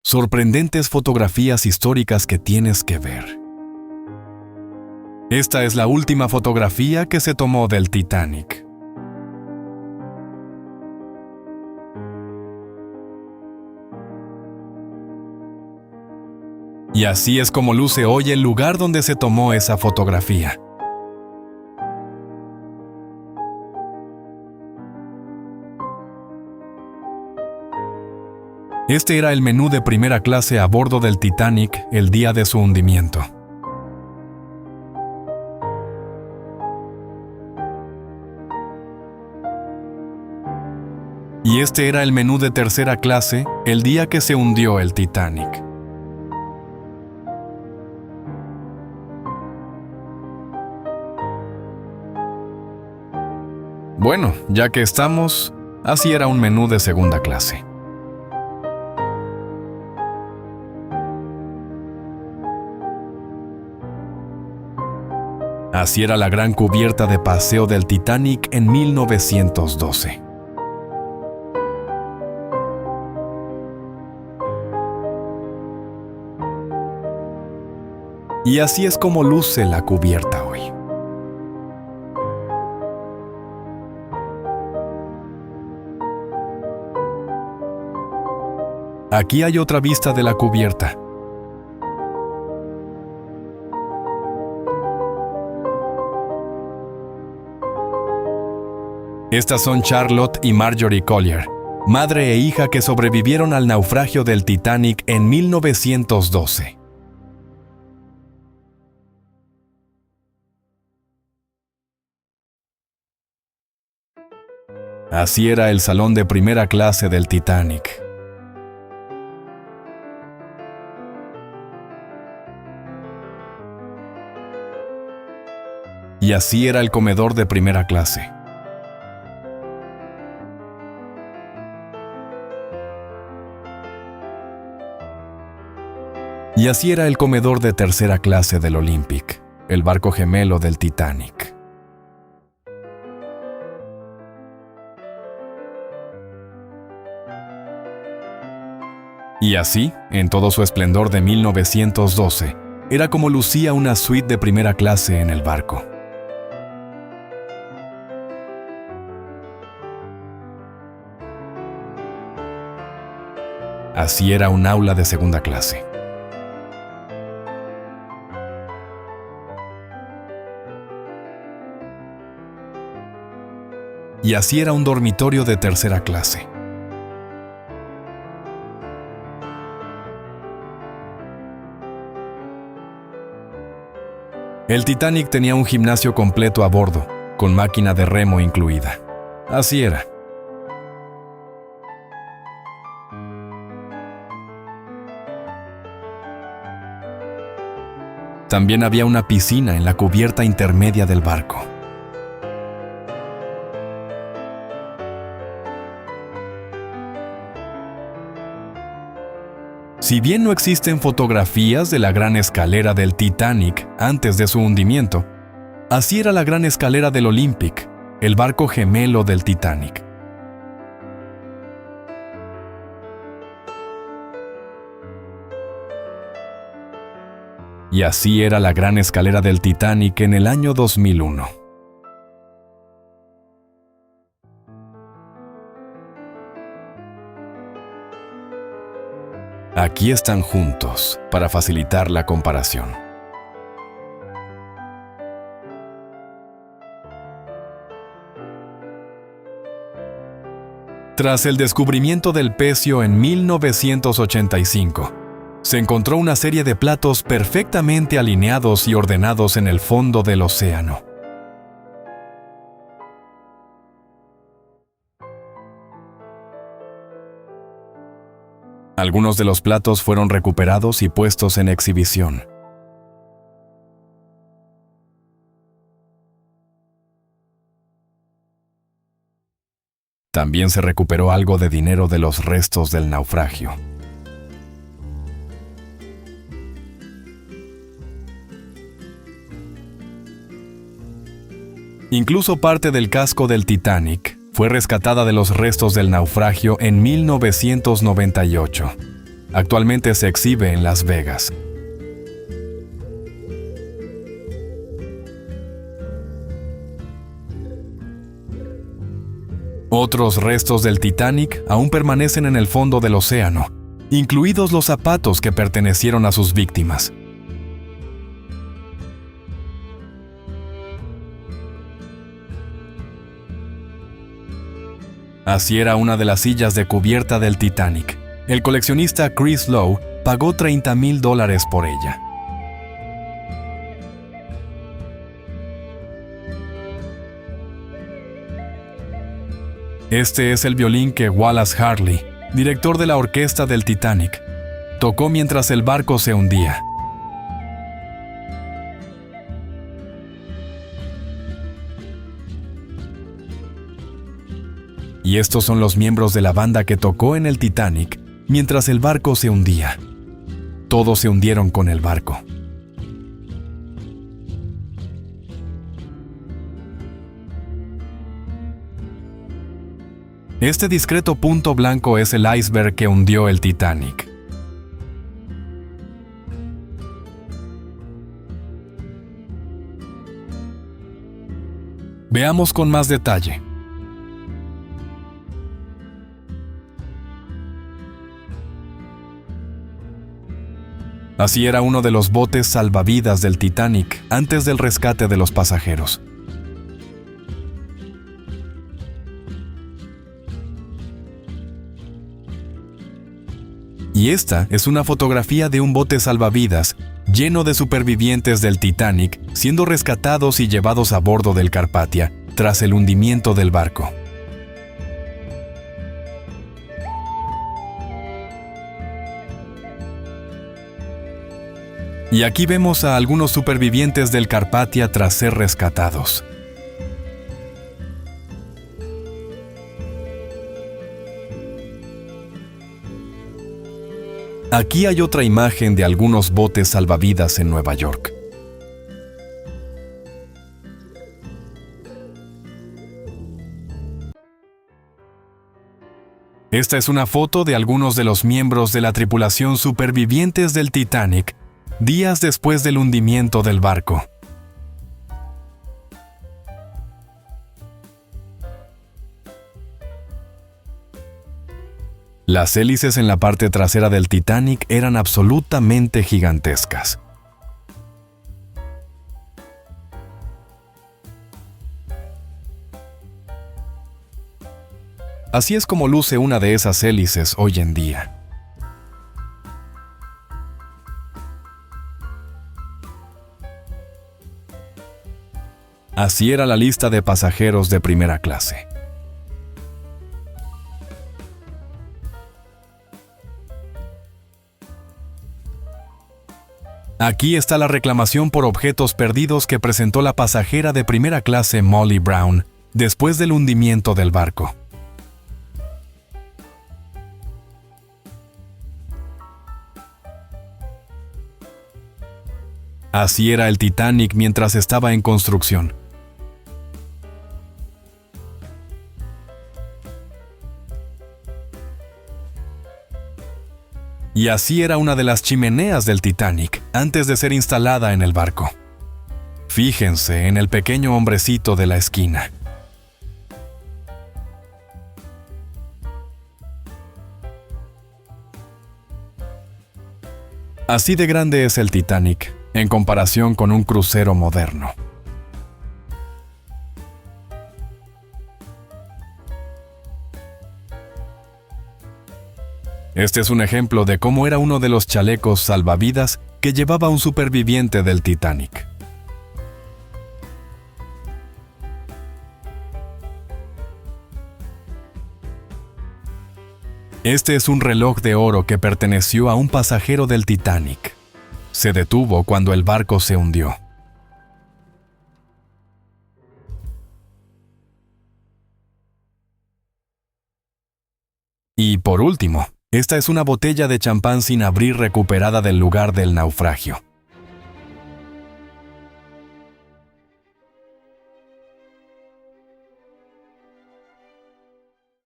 Sorprendentes fotografías históricas que tienes que ver. Esta es la última fotografía que se tomó del Titanic. Y así es como luce hoy el lugar donde se tomó esa fotografía. Este era el menú de primera clase a bordo del Titanic el día de su hundimiento. Y este era el menú de tercera clase el día que se hundió el Titanic. Bueno, ya que estamos, así era un menú de segunda clase. Así era la gran cubierta de paseo del Titanic en 1912. Y así es como luce la cubierta hoy. Aquí hay otra vista de la cubierta. Estas son Charlotte y Marjorie Collier, madre e hija que sobrevivieron al naufragio del Titanic en 1912. Así era el salón de primera clase del Titanic. Y así era el comedor de primera clase. Y así era el comedor de tercera clase del Olympic, el barco gemelo del Titanic. Y así, en todo su esplendor de 1912, era como lucía una suite de primera clase en el barco. Así era un aula de segunda clase. Y así era un dormitorio de tercera clase. El Titanic tenía un gimnasio completo a bordo, con máquina de remo incluida. Así era. También había una piscina en la cubierta intermedia del barco. Si bien no existen fotografías de la gran escalera del Titanic antes de su hundimiento, así era la gran escalera del Olympic, el barco gemelo del Titanic. Y así era la gran escalera del Titanic en el año 2001. Aquí están juntos para facilitar la comparación. Tras el descubrimiento del pecio en 1985, se encontró una serie de platos perfectamente alineados y ordenados en el fondo del océano. Algunos de los platos fueron recuperados y puestos en exhibición. También se recuperó algo de dinero de los restos del naufragio. Incluso parte del casco del Titanic fue rescatada de los restos del naufragio en 1998. Actualmente se exhibe en Las Vegas. Otros restos del Titanic aún permanecen en el fondo del océano, incluidos los zapatos que pertenecieron a sus víctimas. Así era una de las sillas de cubierta del Titanic. El coleccionista Chris Lowe pagó $30,000 por ella. Este es el violín que Wallace Hartley, director de la orquesta del Titanic, tocó mientras el barco se hundía. Y estos son los miembros de la banda que tocó en el Titanic mientras el barco se hundía. Todos se hundieron con el barco. Este discreto punto blanco es el iceberg que hundió el Titanic. Veamos con más detalle. Así era uno de los botes salvavidas del Titanic antes del rescate de los pasajeros. Y esta es una fotografía de un bote salvavidas lleno de supervivientes del Titanic siendo rescatados y llevados a bordo del Carpathia tras el hundimiento del barco. Y aquí vemos a algunos supervivientes del Carpathia tras ser rescatados. Aquí hay otra imagen de algunos botes salvavidas en Nueva York. Esta es una foto de algunos de los miembros de la tripulación supervivientes del Titanic días después del hundimiento del barco. Las hélices en la parte trasera del Titanic eran absolutamente gigantescas. Así es como luce una de esas hélices hoy en día. Así era la lista de pasajeros de primera clase. Aquí está la reclamación por objetos perdidos que presentó la pasajera de primera clase Molly Brown después del hundimiento del barco. Así era el Titanic mientras estaba en construcción. Y así era una de las chimeneas del Titanic antes de ser instalada en el barco. Fíjense en el pequeño hombrecito de la esquina. Así de grande es el Titanic en comparación con un crucero moderno. Este es un ejemplo de cómo era uno de los chalecos salvavidas que llevaba un superviviente del Titanic. Este es un reloj de oro que perteneció a un pasajero del Titanic. Se detuvo cuando el barco se hundió. Y por último, esta es una botella de champán sin abrir recuperada del lugar del naufragio.